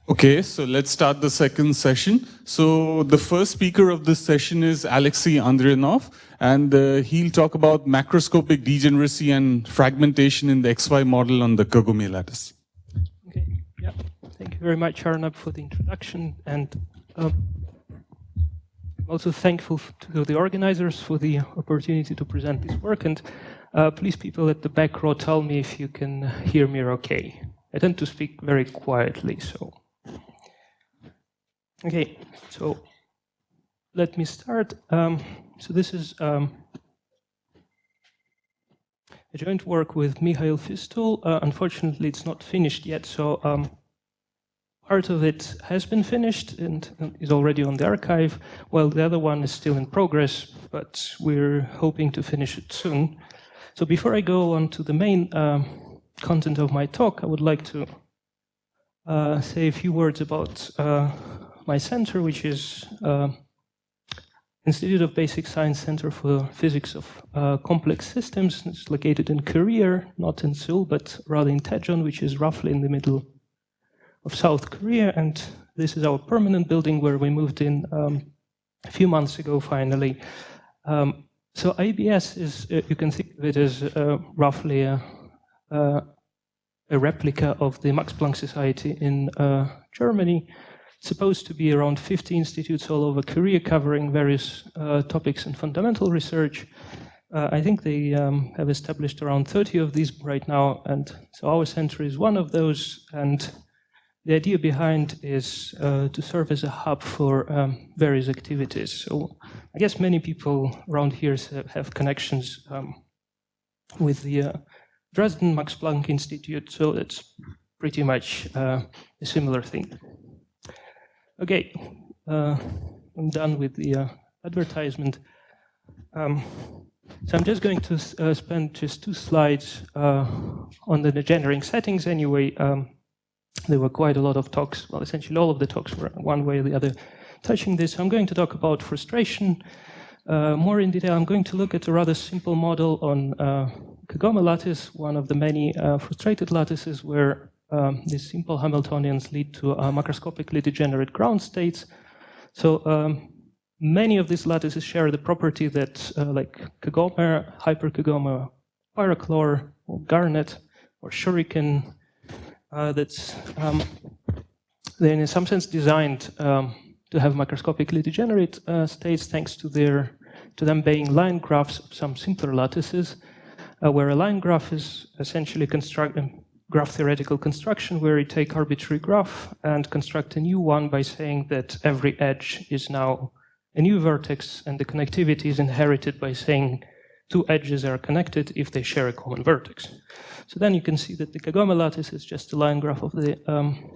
Okay, so let's start the second session. So the first speaker of this session is Alexei Andreanov, and he'll talk about macroscopic degeneracy and fragmentation in the XY model on the KAGOME lattice. Okay, yeah. Thank you very much, Arnab, for the introduction, and I'm also thankful to the organizers for the opportunity to present this work. And please, people at the back row, tell me if you can hear me okay. I tend to speak very quietly, so. Okay, so let me start. So this is a joint work with MIKHAIL FISTUL. Unfortunately, it's not finished yet, so part of it has been finished and is already on the archive, while the other one is still in progress, but we're hoping to finish it soon. So before I go on to the main content of my talk, I would like to say a few words about my center, which is Institute of Basic Science Center for Physics of Complex Systems. It's located in Korea, not in Seoul, but rather in Daejeon, which is roughly in the middle of South Korea. And this is our permanent building where we moved in a few months ago, finally. So IBS is, you can think of it as roughly a replica of the Max Planck Society in Germany. It's supposed to be around 50 institutes all over Korea covering various topics in fundamental research. I think they have established around 30 of these right now, and so our center is one of those. And the idea behind is to serve as a hub for various activities. So I guess many people around here have connections with the Dresden Max Planck Institute, so it's pretty much a similar thing. Okay, I'm done with the advertisement. So I'm just going to spend just 2 slides on the degenerating settings anyway. There were quite a lot of talks, well, essentially all of the talks were one way or the other touching this. I'm going to talk about frustration more in detail. I'm going to look at a rather simple model on KAGOME lattice, one of the many frustrated lattices where these simple Hamiltonians lead to macroscopically degenerate ground states. So many of these lattices share the property that like KAGOME, hyper-KAGOME, pyrochlore, or garnet, or shuriken, that's they're in some sense designed to have macroscopically degenerate states thanks to them being line graphs of some simpler lattices, where a line graph is essentially graph theoretical construction where you take arbitrary graph and construct a new one by saying that every edge is now a new vertex, and the connectivity is inherited by saying 2 edges are connected if they share a common vertex. So then you can see that the KAGOME lattice is just a line graph of the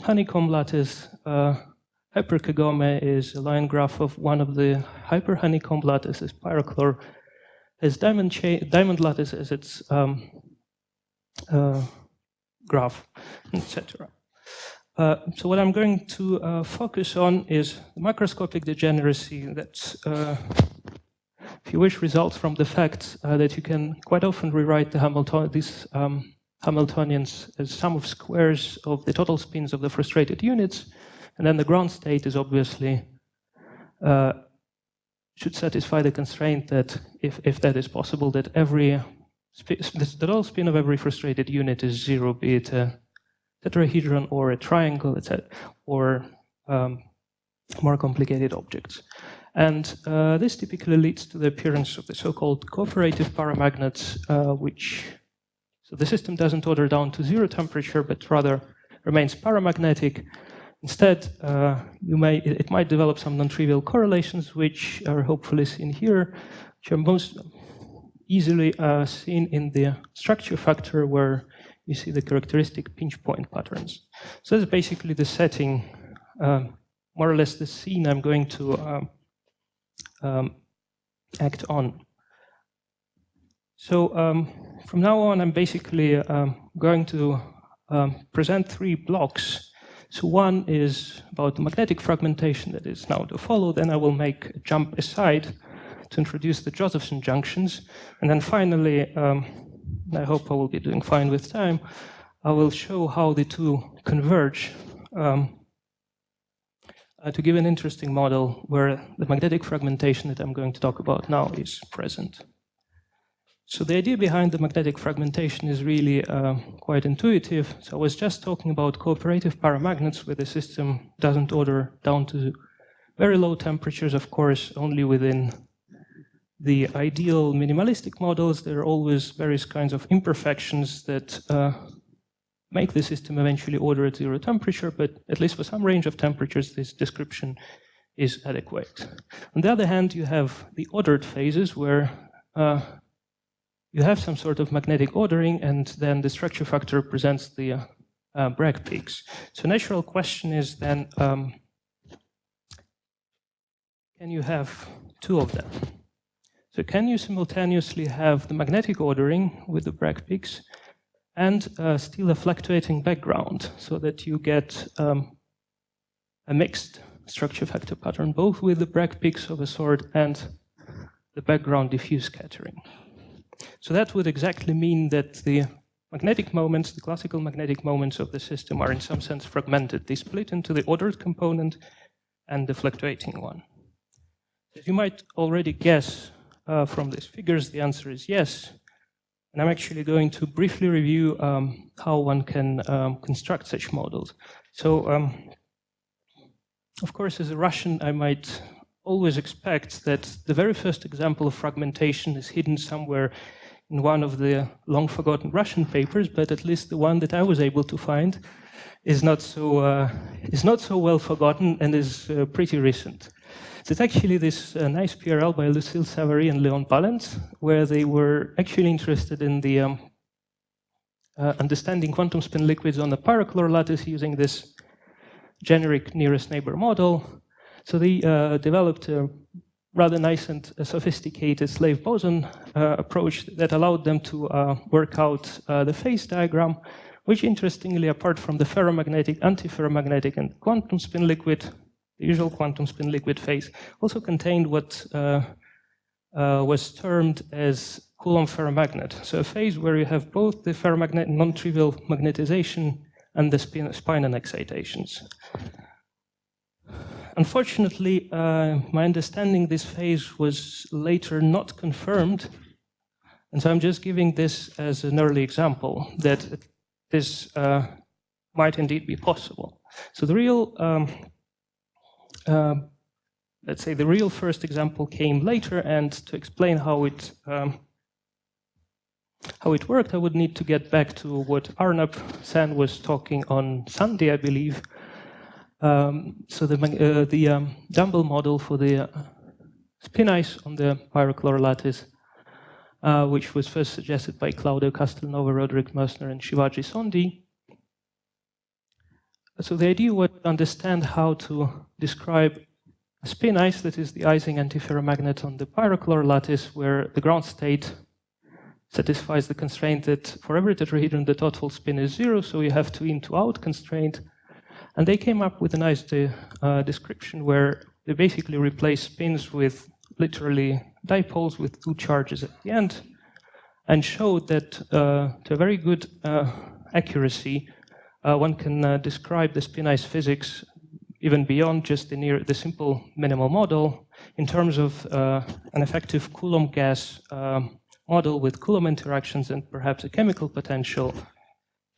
honeycomb lattice. Hyper-KAGOME is a line graph of one of the hyper-honeycomb lattices. Pyrochlore has diamond lattice as its graph, etc. So what I'm going to focus on is the macroscopic degeneracy that, if you wish, results from the fact that you can quite often rewrite these Hamiltonians as sum of squares of the total spins of the frustrated units, and then the ground state is obviously should satisfy the constraint that if that is possible, that the total spin of every frustrated unit is 0, be it a tetrahedron or a triangle, etc., or more complicated objects. And this typically leads to the appearance of the so-called cooperative paramagnets, so the system doesn't order down to 0 temperature, but rather remains paramagnetic. Instead, it might develop some non-trivial correlations, which are hopefully seen here, which are most easily seen in the structure factor, where you see the characteristic pinch point patterns. So that's basically the setting, more or less the scene I'm going to act on. So from now on, I'm basically going to present 3 blocks. So one is about the magnetic fragmentation that is now to follow. Then I will make a jump aside to introduce the Josephson junctions. And then finally, I hope I will be doing fine with time, I will show how the two converge to give an interesting model where the magnetic fragmentation that I'm going to talk about now is present. So the idea behind the magnetic fragmentation is really quite intuitive. So I was just talking about cooperative paramagnets where the system doesn't order down to very low temperatures, of course, only within the ideal minimalistic models. There are always various kinds of imperfections that make the system eventually order at 0 temperature, but at least for some range of temperatures, this description is adequate. On the other hand, you have the ordered phases where you have some sort of magnetic ordering, and then the structure factor represents the Bragg peaks. So natural question is then, can you have two of them? So can you simultaneously have the magnetic ordering with the Bragg peaks and still a fluctuating background, so that you get a mixed structure factor pattern, both with the Bragg peaks of a sort and the background diffuse scattering? So that would exactly mean that the magnetic moments, the classical magnetic moments of the system, are in some sense fragmented. They split into the ordered component and the fluctuating one. As you might already guess from these figures, the answer is yes. And I'm actually going to briefly review how one can construct such models. So, of course, as a Russian, I might always expect that the very first example of fragmentation is hidden somewhere in one of the long-forgotten Russian papers, but at least the one that I was able to find is not so well forgotten and is pretty recent. So it's actually this nice PRL by Lucille Savary and Leon Ballant, where they were actually interested in the understanding quantum spin liquids on the pyrochlor lattice using this generic nearest neighbor model. So they developed a rather nice and sophisticated slave boson approach that allowed them to work out the phase diagram, which interestingly, apart from the ferromagnetic, antiferromagnetic, and quantum spin liquid, the usual quantum spin liquid phase, also contained what was termed as Coulomb ferromagnet. So a phase where you have both the ferromagnet non-trivial magnetization and the spin excitations. Unfortunately, my understanding this phase was later not confirmed, and so I'm just giving this as an early example that this might indeed be possible. So the real, let's say the real first example came later, and to explain how it worked, I would need to get back to what Arnab San was talking on Sunday, I believe. So the Dumble model for the spin ice on the pyrochlor lattice, which was first suggested by Claudio Castelnuovo, Roderick Mersner, and Shivaji Sondi. So the idea was to understand how to describe a spin ice, that is the Ising antiferromagnet on the pyrochlor lattice, where the ground state satisfies the constraint that for every tetrahedron the total spin is 0, so you have 2 in, 2 out constraint. And they came up with a nice description where they basically replace spins with literally dipoles with 2 charges at the end, and showed that to a very good accuracy, one can describe the spin ice physics even beyond just the simple minimal model in terms of an effective Coulomb gas model with Coulomb interactions and perhaps a chemical potential.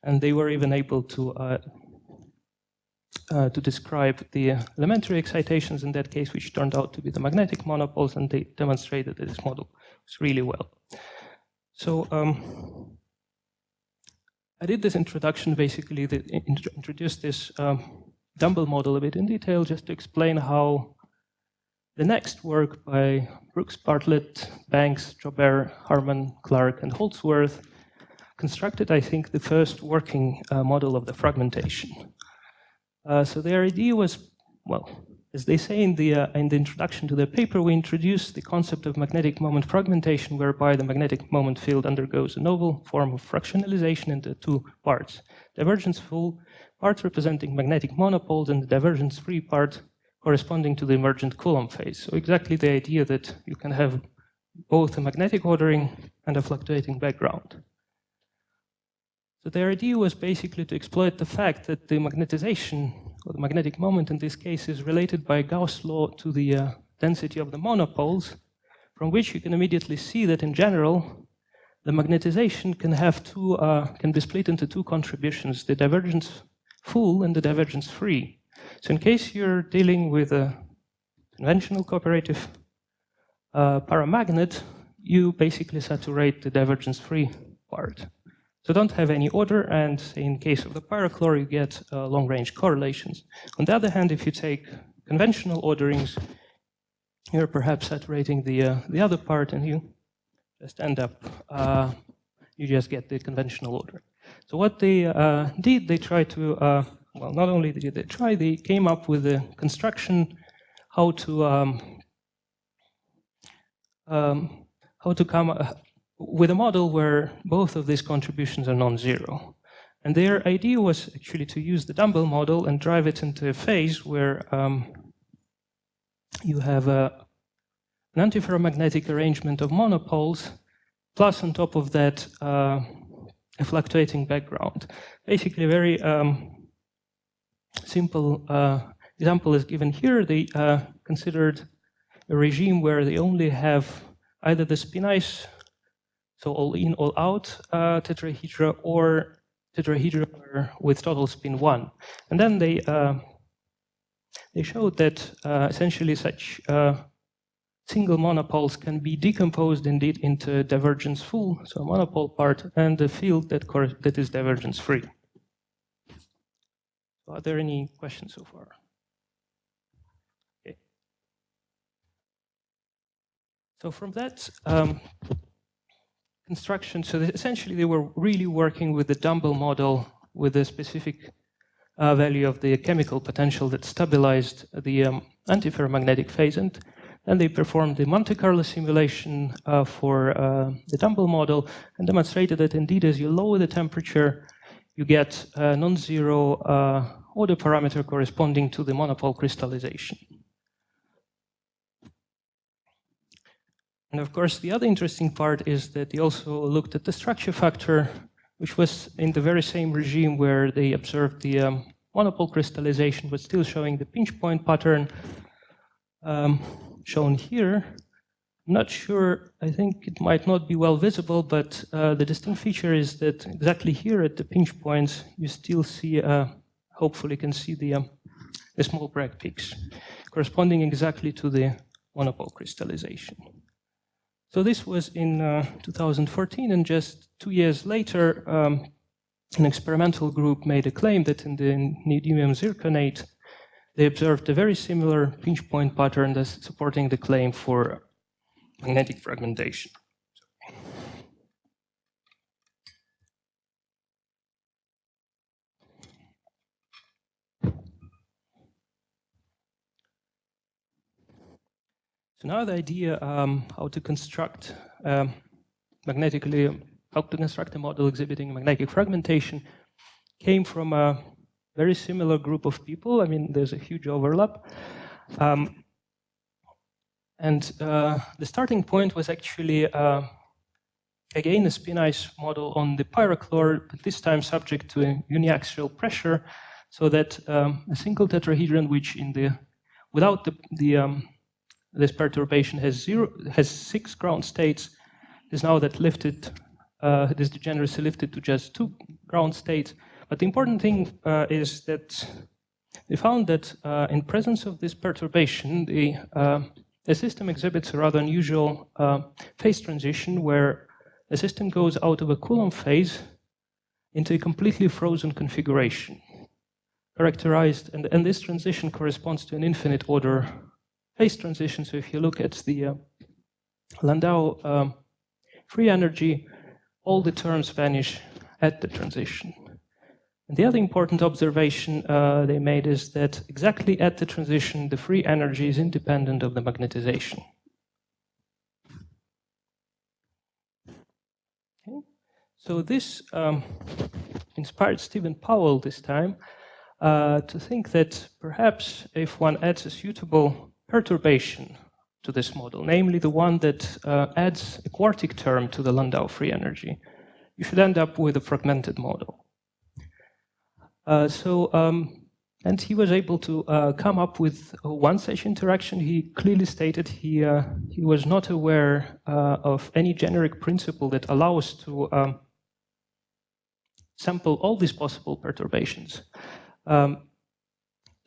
And they were even able to describe the elementary excitations in that case, which turned out to be the magnetic monopoles, and they demonstrated that this model was really well. So I did this introduction basically that introduced this Dumble model a bit in detail, just to explain how the next work by Brooks, Bartlett, Banks, Jobert, Harman, Clark, and Holdsworth constructed, I think, the first working model of the fragmentation. So their idea was, well, as they say in the introduction to the paper, we introduced the concept of magnetic moment fragmentation, whereby the magnetic moment field undergoes a novel form of fractionalization into 2 parts: divergence-full part representing magnetic monopoles, and the divergence-free part corresponding to the emergent Coulomb phase. So exactly the idea that you can have both a magnetic ordering and a fluctuating background. So their idea was basically to exploit the fact that the magnetization or the magnetic moment in this case, is related by Gauss' law to the density of the monopoles, from which you can immediately see that in general, the magnetization can be split into two contributions, the divergence full and the divergence free. So in case you're dealing with a conventional cooperative paramagnet, you basically saturate the divergence free part. So don't have any order, and in case of the pyrochlore, you get long-range correlations. On the other hand, if you take conventional orderings, you're perhaps saturating the other part, and you just end up, you just get the conventional order. So what they did, they tried to, well, not only did they try, they came up with a construction how to come with a model where both of these contributions are non-zero. And their idea was actually to use the dumbbell model and drive it into a phase where you have an antiferromagnetic arrangement of monopoles, plus on top of that a fluctuating background. Basically, a very simple example is given here. They considered a regime where they only have either the spinice, so all in, all out tetrahedra, or tetrahedra with total spin 1. And then they showed that essentially such single monopoles can be decomposed indeed into divergence full, so a monopole part, and the field that is divergence free. So are there any questions so far? Okay. So from that construction, so essentially they were really working with the dumbbell model with a specific value of the chemical potential that stabilized the antiferromagnetic phase, and then they performed the Monte Carlo simulation for the dumbbell model and demonstrated that indeed as you lower the temperature, you get a non-zero order parameter corresponding to the monopole crystallization. And of course, the other interesting part is that they also looked at the structure factor, which was in the very same regime where they observed the monopole crystallization, but still showing the pinch point pattern shown here. I'm not sure, I think it might not be well visible, but the distinct feature is that exactly here at the pinch points, you still see, hopefully can see the small Bragg peaks, corresponding exactly to the monopole crystallization. So this was in 2014, and just 2 years later, an experimental group made a claim that in the neodymium zirconate, they observed a very similar pinch point pattern that's supporting the claim for magnetic fragmentation. So now the idea how to construct a model exhibiting magnetic fragmentation came from a very similar group of people. I mean, there's a huge overlap. The starting point was actually, again, a spin-ice model on the pyrochlore, but this time subject to a uniaxial pressure, so that a single tetrahedron, which without this perturbation has 6 ground states, is now lifted, this degeneracy lifted to just 2 ground states. But the important thing is that they found that in presence of this perturbation, the system exhibits a rather unusual phase transition where the system goes out of a Coulomb phase into a completely frozen configuration, characterized, and this transition corresponds to an infinite order phase transition. So if you look at the Landau free energy, all the terms vanish at the transition. And the other important observation they made is that exactly at the transition, the free energy is independent of the magnetization. Okay. So this inspired Stephen Powell this time to think that perhaps if one adds a suitable perturbation to this model, namely the one that adds a quartic term to the Landau free energy, you should end up with a fragmented model. And he was able to come up with one such interaction. He clearly stated he was not aware of any generic principle that allows to sample all these possible perturbations.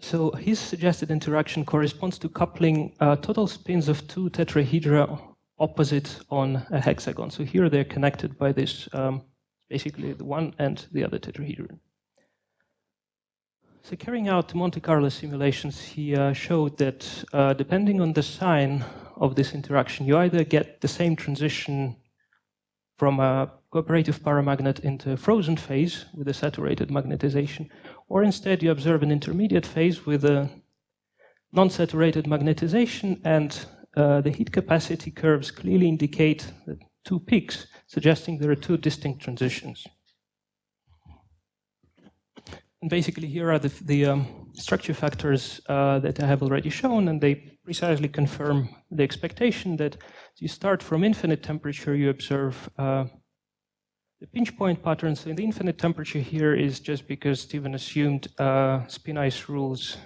So his suggested interaction corresponds to coupling total spins of two tetrahedra opposite on a hexagon. So here they're connected by this, basically the one and the other tetrahedron. So carrying out Monte Carlo simulations, he showed that depending on the sign of this interaction, you either get the same transition from a cooperative paramagnet into a frozen phase with a saturated magnetization, or instead you observe an intermediate phase with a non-saturated magnetization, and the heat capacity curves clearly indicate the two peaks, suggesting there are two distinct transitions. And basically here are the structure factors that I have already shown, and they precisely confirm the expectation that you start from infinite temperature, you observe the pinch point pattern. So the infinite temperature here is just because Stephen assumed spin ice rules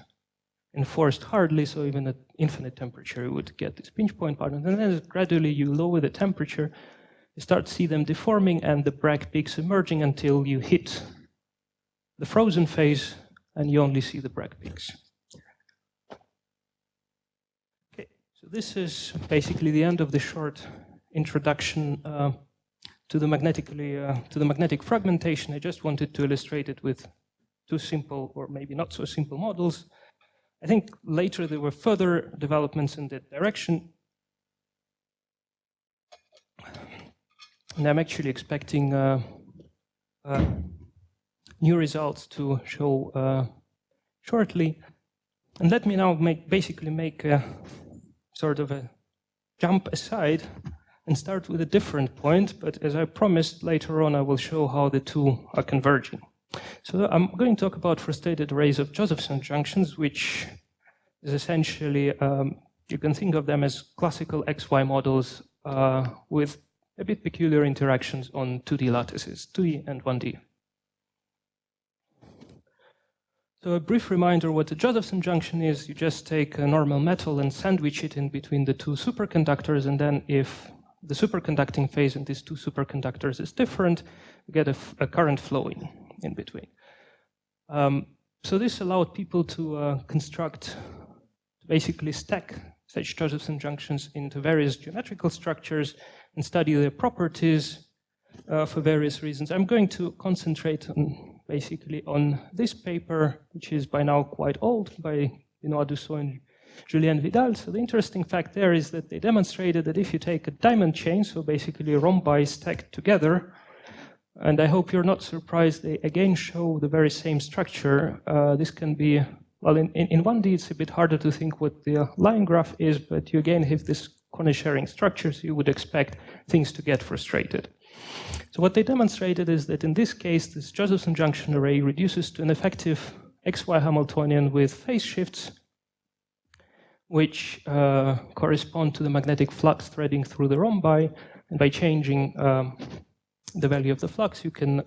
enforced hardly, so even at infinite temperature you would get this pinch point pattern. And then gradually you lower the temperature, you start to see them deforming and the Bragg peaks emerging until you hit the frozen phase and you only see the Bragg peaks. Okay, so this is basically the end of the short introduction to the magnetic fragmentation. I just wanted to illustrate it with two simple, or maybe not so simple, models. I think later there were further developments in that direction, and I'm actually expecting new results to show shortly. And let me now basically make a sort of a jump aside and start with a different point, but as I promised, later on I will show how the two are converging. So I'm going to talk about frustrated arrays of Josephson junctions, which is essentially, you can think of them as classical XY models with a bit peculiar interactions on 2D lattices, 2D and 1D. So a brief reminder what a Josephson junction is. You just take a normal metal and sandwich it in between the two superconductors, and then if the superconducting phase in these two superconductors is different, you get a current flowing in between. So this allowed people to basically stack such Josephson junctions into various geometrical structures and study their properties for various reasons. I'm going to concentrate basically on this paper, which is by now quite old, by Dussault and Julien Vidal. So the interesting fact there is that they demonstrated that if you take a diamond chain, so basically rhombi stacked together, and I hope you're not surprised, they again show the very same structure. This can be, well, in 1D it's a bit harder to think what the line graph is, but you again have this corner sharing structures, you would expect things to get frustrated. So what they demonstrated is that in this case, this Josephson junction array reduces to an effective XY Hamiltonian with phase shifts, which correspond to the magnetic flux threading through the rhombi, and by changing the value of the flux, you can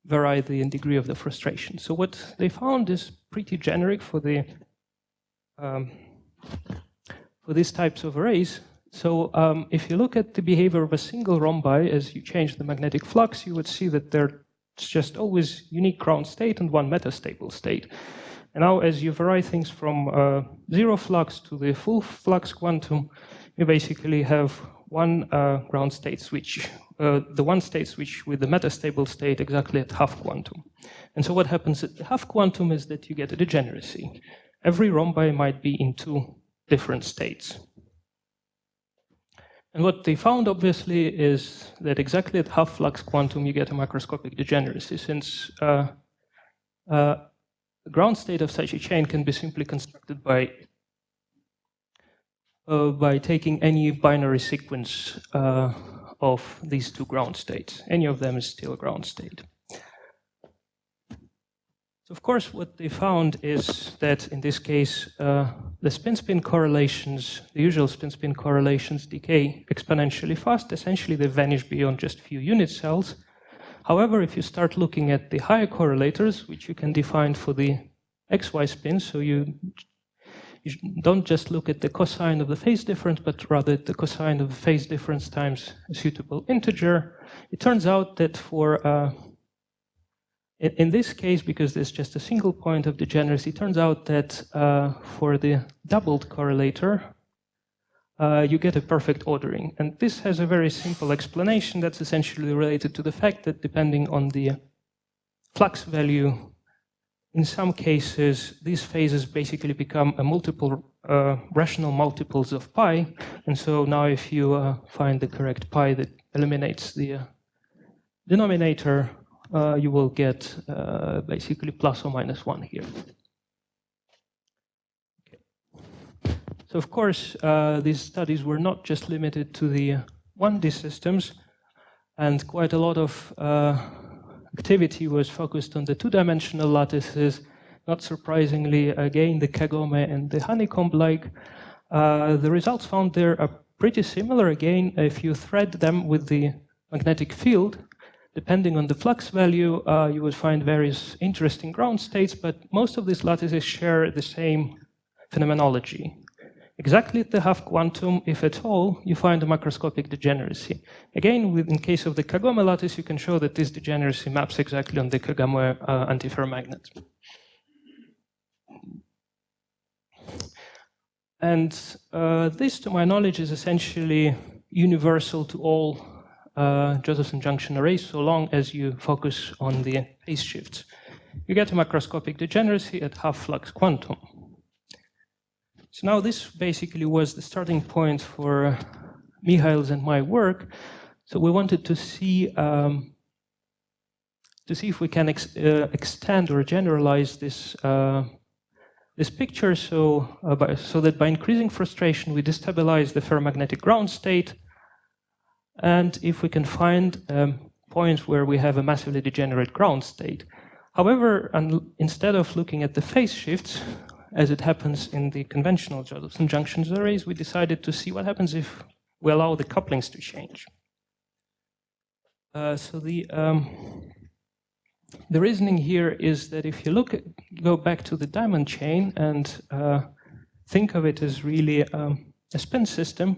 vary the degree of the frustration. So what they found is pretty generic for the for these types of arrays. So if you look at the behavior of a single rhombi as you change the magnetic flux, you would see that there's just always unique ground state and one metastable state. And now as you vary things from zero flux to the full flux quantum, you basically have one ground state switch, the one state switch with the metastable state exactly at half quantum. And so what happens at the half quantum is that you get a degeneracy. Every rhombi might be in two different states. And what they found, obviously, is that exactly at half flux quantum, you get a macroscopic degeneracy, since the ground state of such a chain can be simply constructed by taking any binary sequence of these two ground states. Any of them is still a ground state. So of course, what they found is that in this case, the spin-spin correlations, the usual spin-spin correlations, decay exponentially fast. Essentially, they vanish beyond just few unit cells. However, if you start looking at the higher correlators, which you can define for the XY spins, so you don't just look at the cosine of the phase difference, but rather the cosine of the phase difference times a suitable integer. It turns out that for, in this case, because there's just a single point of degeneracy, it turns out that for the doubled correlator, you get a perfect ordering. And this has a very simple explanation that's essentially related to the fact that depending on the flux value, in some cases, these phases basically become a multiple, rational multiples of pi. And so now if you find the correct pi that eliminates the denominator, you will get basically plus or minus 1 here. Okay. So of course, these studies were not just limited to the 1D systems, and quite a lot of activity was focused on the two-dimensional lattices. Not surprisingly, again, the KAGOME and the honeycomb-like. The results found there are pretty similar. Again, if you thread them with the magnetic field, depending on the flux value, you would find various interesting ground states, but most of these lattices share the same phenomenology. Exactly at the half quantum, if at all, you find a macroscopic degeneracy. Again, in case of the KAGOME lattice, you can show that this degeneracy maps exactly on the KAGOME antiferromagnet. And this, to my knowledge, is essentially universal to all Josephson junction arrays, so long as you focus on the phase shifts. You get a macroscopic degeneracy at half flux quantum. So now this basically was the starting point for MIKHAIL's and my work. So we wanted to see if we can extend or generalize this this picture, so that by increasing frustration we destabilize the ferromagnetic ground state, and if we can find points where we have a massively degenerate ground state. However, instead of looking at the phase shifts, as it happens in the conventional Josephson junctions arrays, we decided to see what happens if we allow the couplings to change. So the reasoning here is that if you go back to the diamond chain and think of it as really a spin system,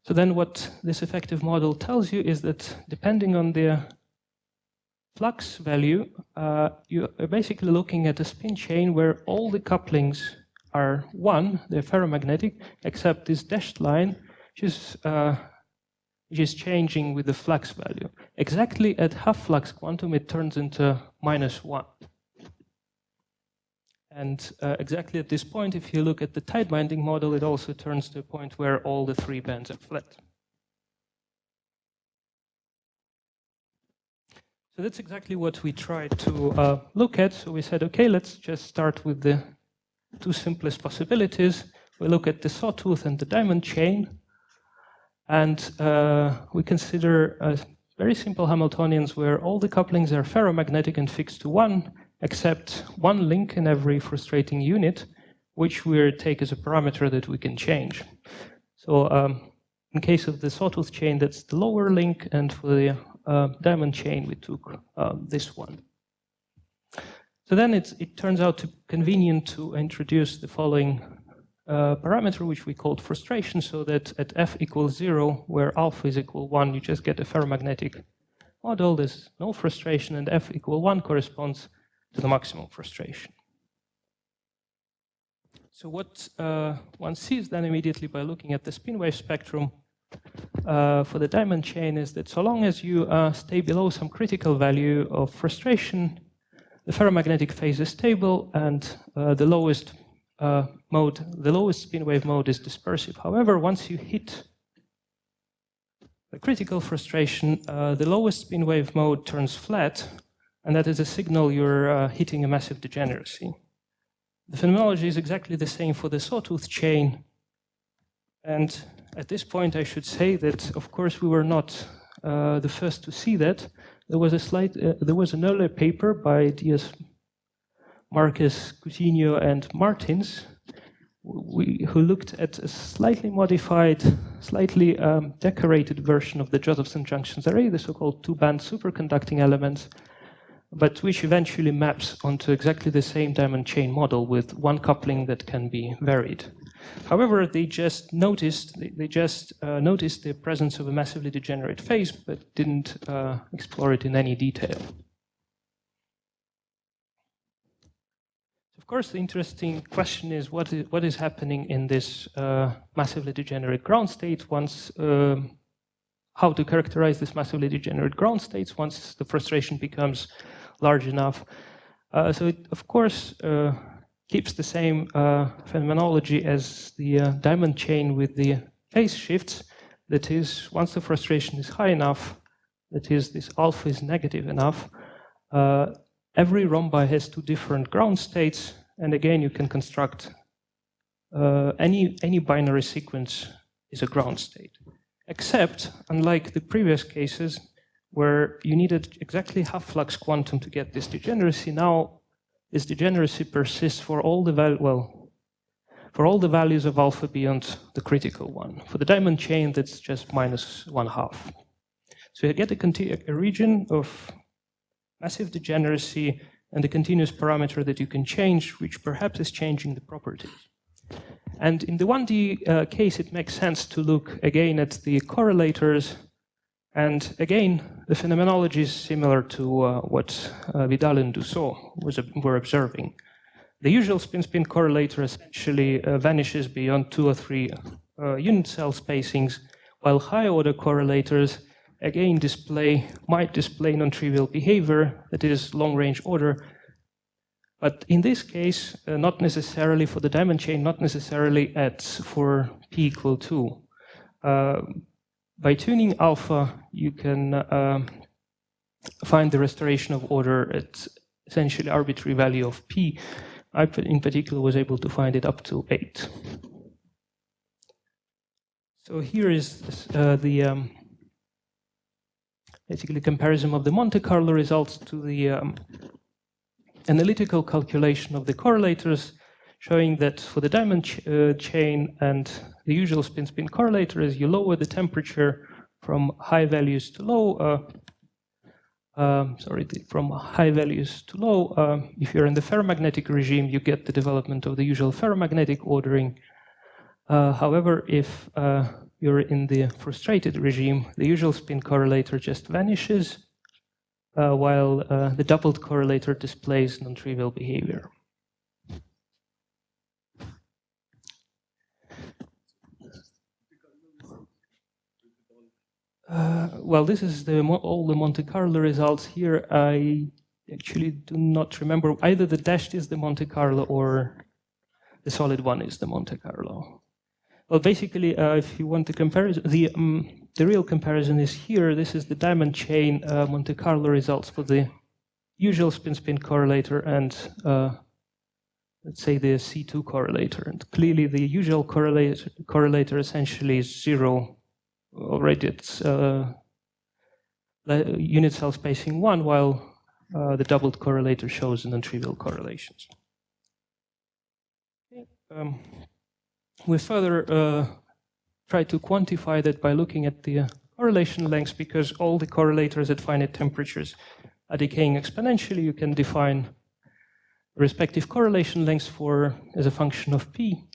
so then what this effective model tells you is that depending on the flux value, you are basically looking at a spin chain where all the couplings are 1, they're ferromagnetic, except this dashed line, which is changing with the flux value. Exactly at half flux quantum, it turns into -1. And exactly at this point, if you look at the tight binding model, it also turns to a point where all the 3 bands are flat. So that's exactly what we tried to look at. So we said, okay, let's just start with the 2 simplest possibilities. We look at the sawtooth and the diamond chain, and we consider very simple Hamiltonians where all the couplings are ferromagnetic and fixed to 1, except 1 link in every frustrating unit, which we take as a parameter that we can change. So in case of the sawtooth chain, that's the lower link, and for the diamond chain, we took this one. So then it turns out convenient to introduce the following parameter, which we called frustration, so that at f equals 0, where alpha is equal 1, you just get a ferromagnetic model. There's no frustration, and f equal 1 corresponds to the maximum frustration. So what one sees then immediately by looking at the spin wave spectrum for the diamond chain is that so long as you stay below some critical value of frustration, the ferromagnetic phase is stable, and the lowest spin wave mode is dispersive. However, once you hit the critical frustration, the lowest spin wave mode turns flat, and that is a signal you're hitting a massive degeneracy. The phenomenology is exactly the same for the sawtooth chain, and at this point I should say that, of course, we were not the first to see that. There was an earlier paper by Diaz, Marquez, Coutinho, and Martins, who looked at a slightly modified, slightly decorated version of the Josephson junctions array, the so-called 2-band superconducting elements. but which eventually maps onto exactly the same diamond chain model with one coupling that can be varied. However, they just noticed the presence of a massively degenerate phase, but didn't explore it in any detail. Of course, the interesting question is what is happening in this massively degenerate ground state once. How to characterize this massively degenerate ground states once the frustration becomes large enough. So it, of course, keeps the same phenomenology as the diamond chain with the phase shifts. That is, once the frustration is high enough, that is, this alpha is negative enough, every rhombi has two different ground states, and again, you can construct any binary sequence is a ground state. Except, unlike the previous cases, where you needed exactly half flux quantum to get this degeneracy, now this degeneracy persists for all the values of alpha beyond the critical one. For the diamond chain, that's just -1/2. So you get a region of massive degeneracy and a continuous parameter that you can change, which perhaps is changing the properties. And in the 1D case, it makes sense to look again at the correlators. And again, the phenomenology is similar to what Vidal and Dussault were observing. The usual spin-spin correlator essentially vanishes beyond 2 or 3 unit cell spacings, while high-order correlators again might display non-trivial behavior, that is long-range order. But in this case, not necessarily for the diamond chain, not necessarily for p equal 2. By tuning alpha, you can find the restoration of order at essentially arbitrary value of p. I, in particular, was able to find it up to 8. So here is the basically comparison of the Monte Carlo results to the analytical calculation of the correlators, showing that for the diamond chain and the usual spin-spin correlator, as you lower the temperature from high values to low, from high values to low, if you're in the ferromagnetic regime, you get the development of the usual ferromagnetic ordering. However, if you're in the frustrated regime, the usual spin correlator just vanishes, while the doubled correlator displays non-trivial behavior. Well, this is all the Monte Carlo results here. I actually do not remember. Either the dashed is the Monte Carlo or the solid one is the Monte Carlo. Well, basically, if you want the comparison, the real comparison is here. This is the diamond chain Monte Carlo results for the usual spin-spin correlator and let's say the C2 correlator. And clearly, the usual correlator essentially is 0. Already it's unit cell spacing 1, while the doubled correlator shows non-trivial correlations. Okay. We further try to quantify that by looking at the correlation lengths, because all the correlators at finite temperatures are decaying exponentially. You can define respective correlation lengths as a function of p.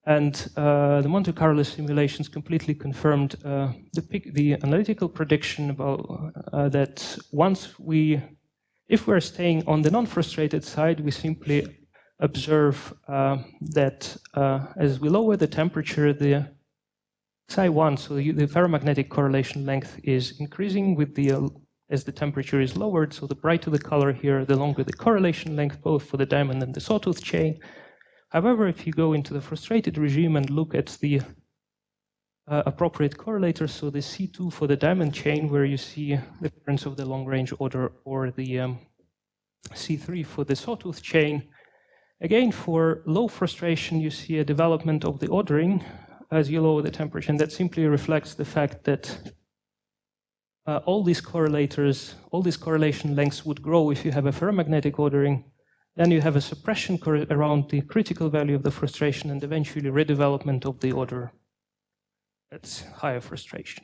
And the Monte Carlo simulations completely confirmed the analytical prediction about that if we're staying on the non-frustrated side, we simply observe that as we lower the temperature, the psi1, so the ferromagnetic correlation length is increasing with as the temperature is lowered. So the brighter the color here, the longer the correlation length, both for the diamond and the sawtooth chain. However, if you go into the frustrated regime and look at the appropriate correlator, so the C2 for the diamond chain, where you see the difference of the long-range order, or the C3 for the sawtooth chain, again, for low frustration, you see a development of the ordering as you lower the temperature, and that simply reflects the fact that all these correlation lengths would grow if you have a ferromagnetic ordering. Then you have a suppression around the critical value of the frustration, and eventually redevelopment of the order at higher frustration.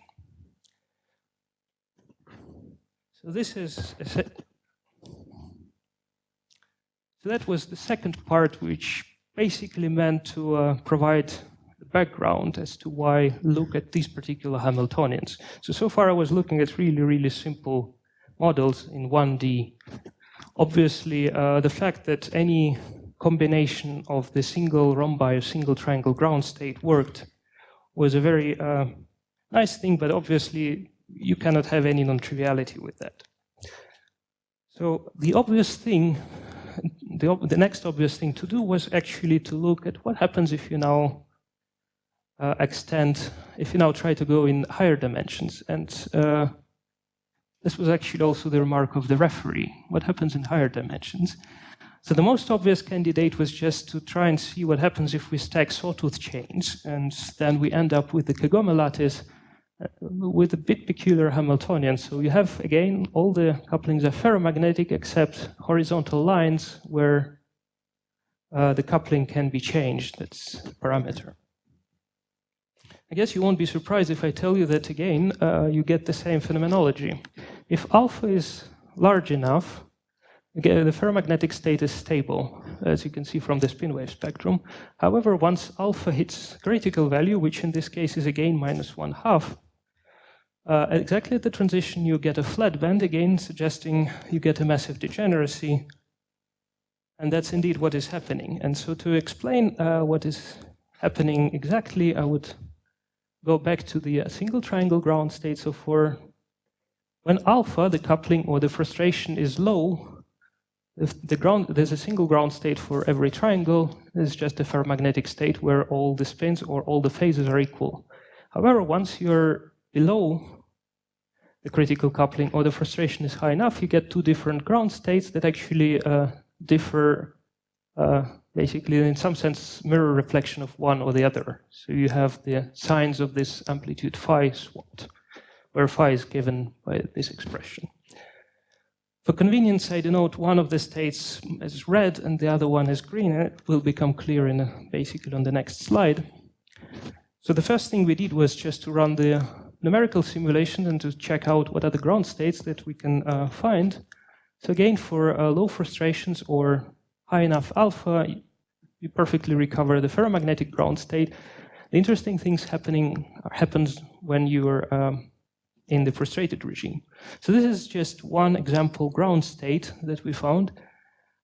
So this is So that was the second part, which basically meant to provide the background as to why look at these particular Hamiltonians. So far I was looking at really, really simple models in 1D. Obviously, the fact that any combination of the single rhombi or single triangle ground state worked was a very nice thing, but obviously you cannot have any non-triviality with that. So the obvious thing, the next obvious thing to do was actually to look at what happens if you now if you now try to go in higher dimensions. And this was actually also the remark of the referee. What happens in higher dimensions? So the most obvious candidate was just to try and see what happens if we stack sawtooth chains, and then we end up with the KAGOME lattice with a bit peculiar Hamiltonian. So you have, again, all the couplings are ferromagnetic except horizontal lines where the coupling can be changed. That's the parameter. I guess you won't be surprised if I tell you that, again, you get the same phenomenology. If alpha is large enough, again, the ferromagnetic state is stable, as you can see from the spin wave spectrum. However, once alpha hits critical value, which in this case is again -1/2, exactly at the transition you get a flat band, again suggesting you get a massive degeneracy. And that's indeed what is happening. And so to explain what is happening exactly, I would go back to the single triangle ground state. So for when alpha, the coupling or the frustration is low, if there's a single ground state for every triangle. It's just a ferromagnetic state where all the spins or all the phases are equal. However, once you're below the critical coupling or the frustration is high enough, you get two different ground states that actually differ, basically in some sense mirror reflection of one or the other. So you have the signs of this amplitude phi swapped, where phi is given by this expression. For convenience, I denote one of the states as red and the other one as green, and it will become clear basically on the next slide. So the first thing we did was just to run the numerical simulation and to check out what are the ground states that we can find. So again, for low frustrations or high enough alpha, you perfectly recover the ferromagnetic ground state. The interesting things happens when you're in the frustrated regime. So this is just one example ground state that we found.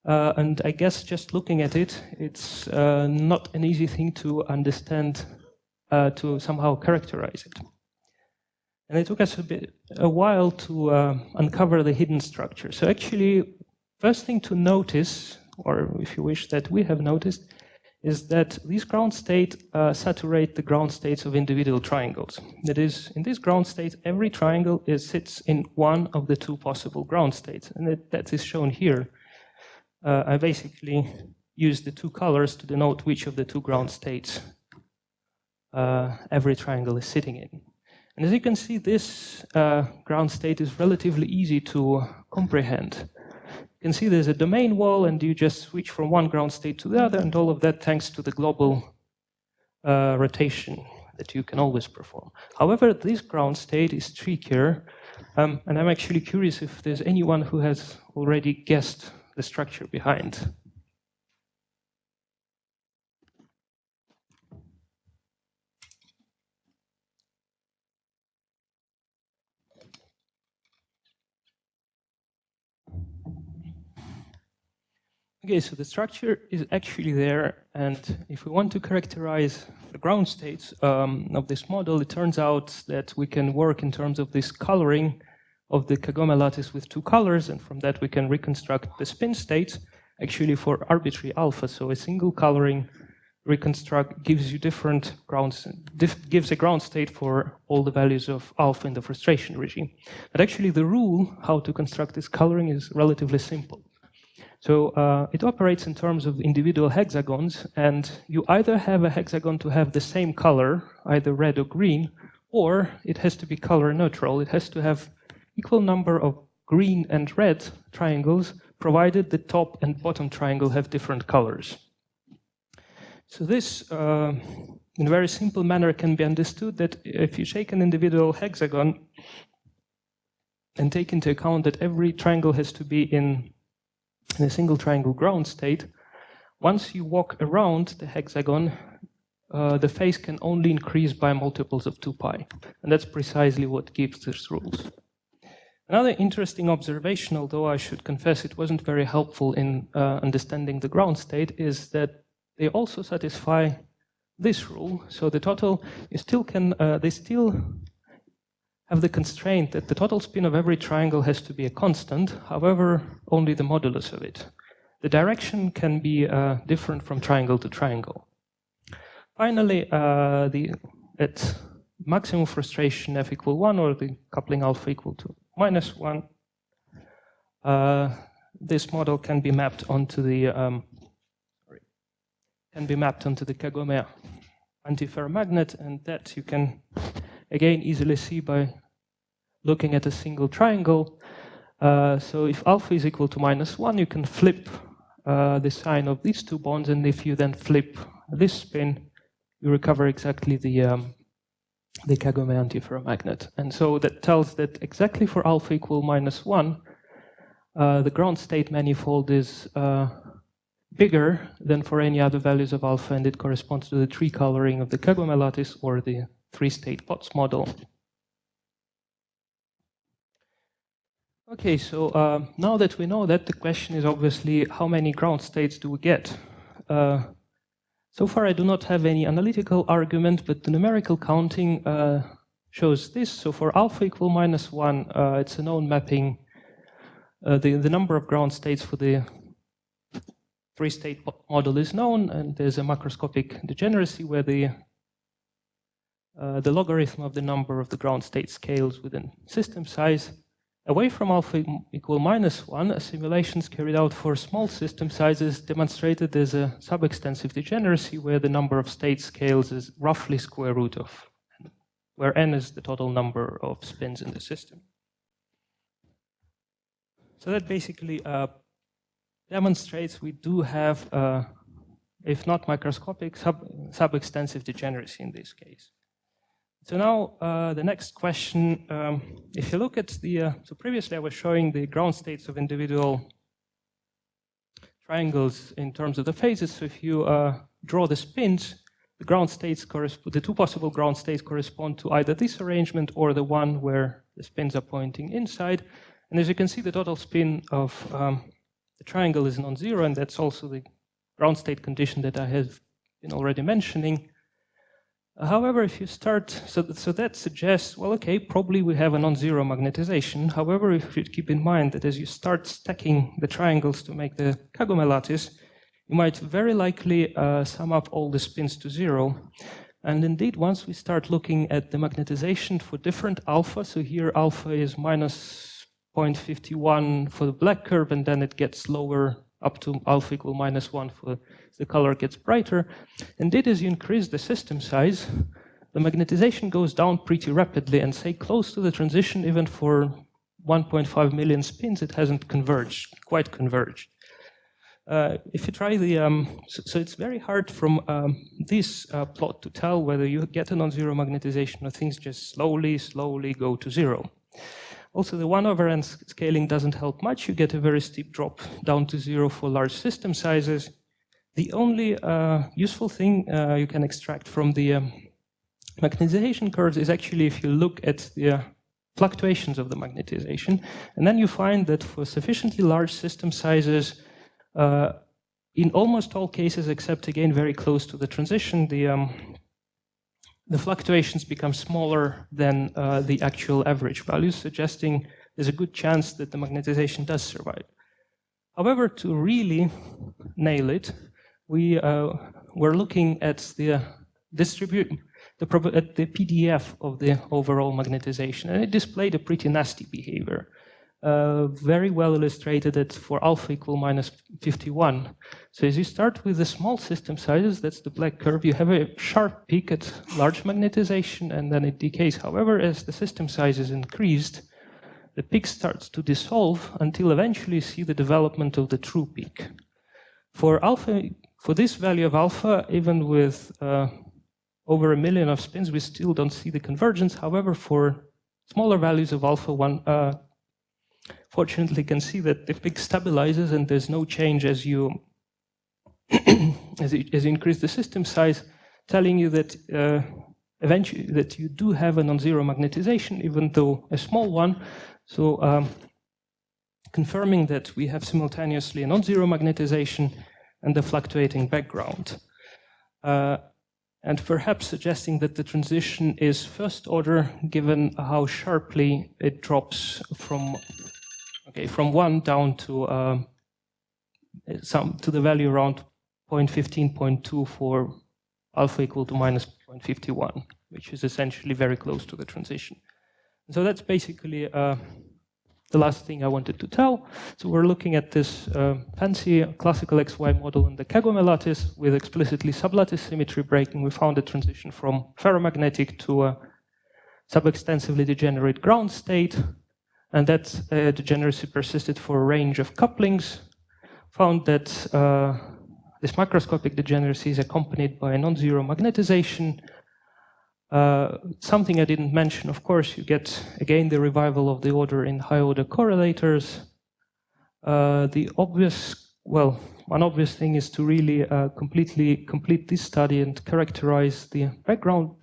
And I guess just looking at it, it's not an easy thing to understand, to somehow characterize it. And it took us a while to uncover the hidden structure. So actually, first thing to notice, or if you wish that we have noticed, is that these ground states saturate the ground states of individual triangles. That is, in this ground state, every triangle sits in one of the two possible ground states, and that is shown here. I basically used the two colors to denote which of the two ground states every triangle is sitting in. And as you can see, this ground state is relatively easy to comprehend. You can see there's a domain wall, and you just switch from one ground state to the other, and all of that thanks to the global rotation that you can always perform. However, this ground state is trickier, and I'm actually curious if there's anyone who has already guessed the structure behind. Okay, so the structure is actually there, and if we want to characterize the ground states of this model, it turns out that we can work in terms of this coloring of the KAGOME lattice with two colors, and from that we can reconstruct the spin states actually for arbitrary alpha. So a single coloring gives you different grounds, gives a ground state for all the values of alpha in the frustration regime. But actually the rule how to construct this coloring is relatively simple. So it operates in terms of individual hexagons, and you either have a hexagon to have the same color, either red or green, or it has to be color neutral. It has to have equal number of green and red triangles, provided the top and bottom triangle have different colors. So this, in a very simple manner, can be understood that if you take an individual hexagon and take into account that every triangle has to be in in a single triangle ground state, once you walk around the hexagon, the phase can only increase by multiples of 2 pi. And that's precisely what gives these rules. Another interesting observation, although I should confess it wasn't very helpful in understanding the ground state, is that they also satisfy this rule. So the total, you still can, they still have the constraint that the total spin of every triangle has to be a constant, however, only the modulus of it. The direction can be different from triangle to triangle. Finally, at maximum frustration f equal 1 or the coupling alpha equal to -1, this model can be mapped onto the KAGOME antiferromagnet, and that you can again easily see by looking at a single triangle. So if alpha is equal to -1, you can flip the sign of these two bonds, and if you then flip this spin, you recover exactly the KAGOME antiferromagnet. And so that tells that exactly for alpha equal -1, the ground state manifold is bigger than for any other values of alpha, and it corresponds to the tree coloring of the KAGOME lattice or the three-state Potts model. Okay, so now that we know that, the question is obviously how many ground states do we get? So far I do not have any analytical argument, but the numerical counting shows this. So for alpha equal -1, it's a known mapping. The number of ground states for the three-state model is known, and there's a macroscopic degeneracy where the logarithm of the number of the ground state scales within system size. Away from alpha equal -1, simulations carried out for small system sizes demonstrated there's a sub-extensive degeneracy where the number of state scales is roughly square root of n, where n is the total number of spins in the system. So that basically demonstrates we do have, if not microscopic, sub-extensive degeneracy in this case. So now the next question, if you look at so previously I was showing the ground states of individual triangles in terms of the phases. So if you draw the spins, the ground states the two possible ground states correspond to either this arrangement or the one where the spins are pointing inside. And as you can see, the total spin of the triangle is non-zero, and that's also the ground state condition that I have been already mentioning. However, if you start, so that suggests, well, okay, probably we have a non-zero magnetization. However, you should keep in mind that as you start stacking the triangles to make the KAGOME lattice, you might very likely sum up all the spins to 0. And indeed, once we start looking at the magnetization for different alpha, so here alpha is -0.51 for the black curve, and then it gets lower up to alpha equal -1 for the color gets brighter. Indeed, as you increase the system size, the magnetization goes down pretty rapidly, and say close to the transition, even for 1.5 million spins, it hasn't quite converged. If you try so it's very hard from this plot to tell whether you get a non-zero magnetization or things just slowly go to 0. Also, the 1/n scaling doesn't help much. You get a very steep drop down to 0 for large system sizes. The only useful thing you can extract from the magnetization curves is actually if you look at the fluctuations of the magnetization, and then you find that for sufficiently large system sizes, in almost all cases, except again very close to the transition, the fluctuations become smaller than the actual average values, suggesting there's a good chance that the magnetization does survive. However, to really nail it, we're looking at the PDF of the overall magnetization, and it displayed a pretty nasty behavior. Very well illustrated that for alpha equal -51. So as you start with the small system sizes, that's the black curve, you have a sharp peak at large magnetization, and then it decays. However, as the system size is increased, the peak starts to dissolve until eventually you see the development of the true peak. For this value of alpha, even with over 1 million of spins, we still don't see the convergence. However, for smaller values of alpha, fortunately can see that the peak stabilizes and there's no change as you as you increase the system size, telling you that eventually that you do have a non-zero magnetization, even though a small one. So confirming that we have simultaneously a non-zero magnetization and a fluctuating background. And perhaps suggesting that the transition is first order, given how sharply it drops from 1 down to the value around 0.15, 0.2 for alpha equal to minus 0.51, which is essentially very close to the transition. So that's basically the last thing I wanted to tell. So we're looking at this fancy classical XY model in the KAGOME lattice with explicitly sublattice symmetry breaking. We found a transition from ferromagnetic to a subextensively degenerate ground state, and that degeneracy persisted for a range of couplings. Found that this macroscopic degeneracy is accompanied by a non-zero magnetization. Something I didn't mention, of course, you get again the revival of the order in high-order correlators. One obvious thing is to really completely complete this study and characterize the background,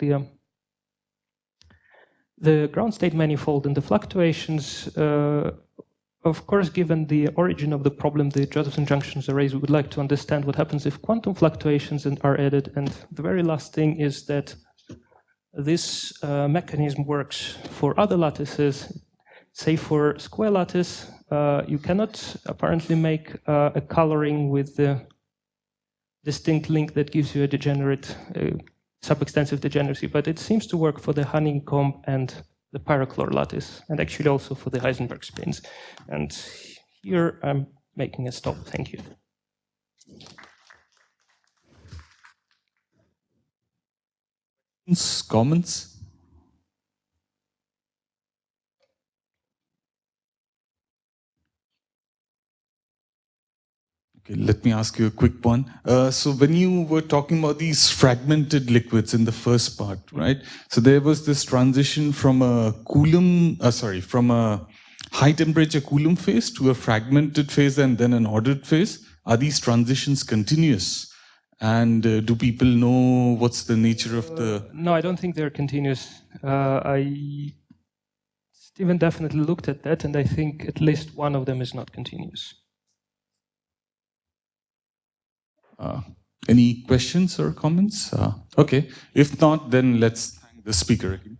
the ground state manifold and the fluctuations. Of course, given the origin of the problem, the Josephson junctions arrays, we would like to understand what happens if quantum fluctuations are added. And the very last thing is that this mechanism works for other lattices. Say for square lattice, you cannot apparently make a coloring with the distinct link that gives you a degenerate, subextensive degeneracy, but it seems to work for the honeycomb and the pyrochlore lattice, and actually also for the Heisenberg spins. And here I'm making a stop. Thank you. Comments? Okay, let me ask you a quick one. So when you were talking about these fragmented liquids in the first part, right? So there was this transition from a from a high temperature Coulomb phase to a fragmented phase and then an ordered phase. Are these transitions continuous? And do people know what's the nature of the... No, I don't think they're continuous. Stephen definitely looked at that, and I think at least one of them is not continuous. Any questions or comments? Okay, if not, then let's thank the speaker again.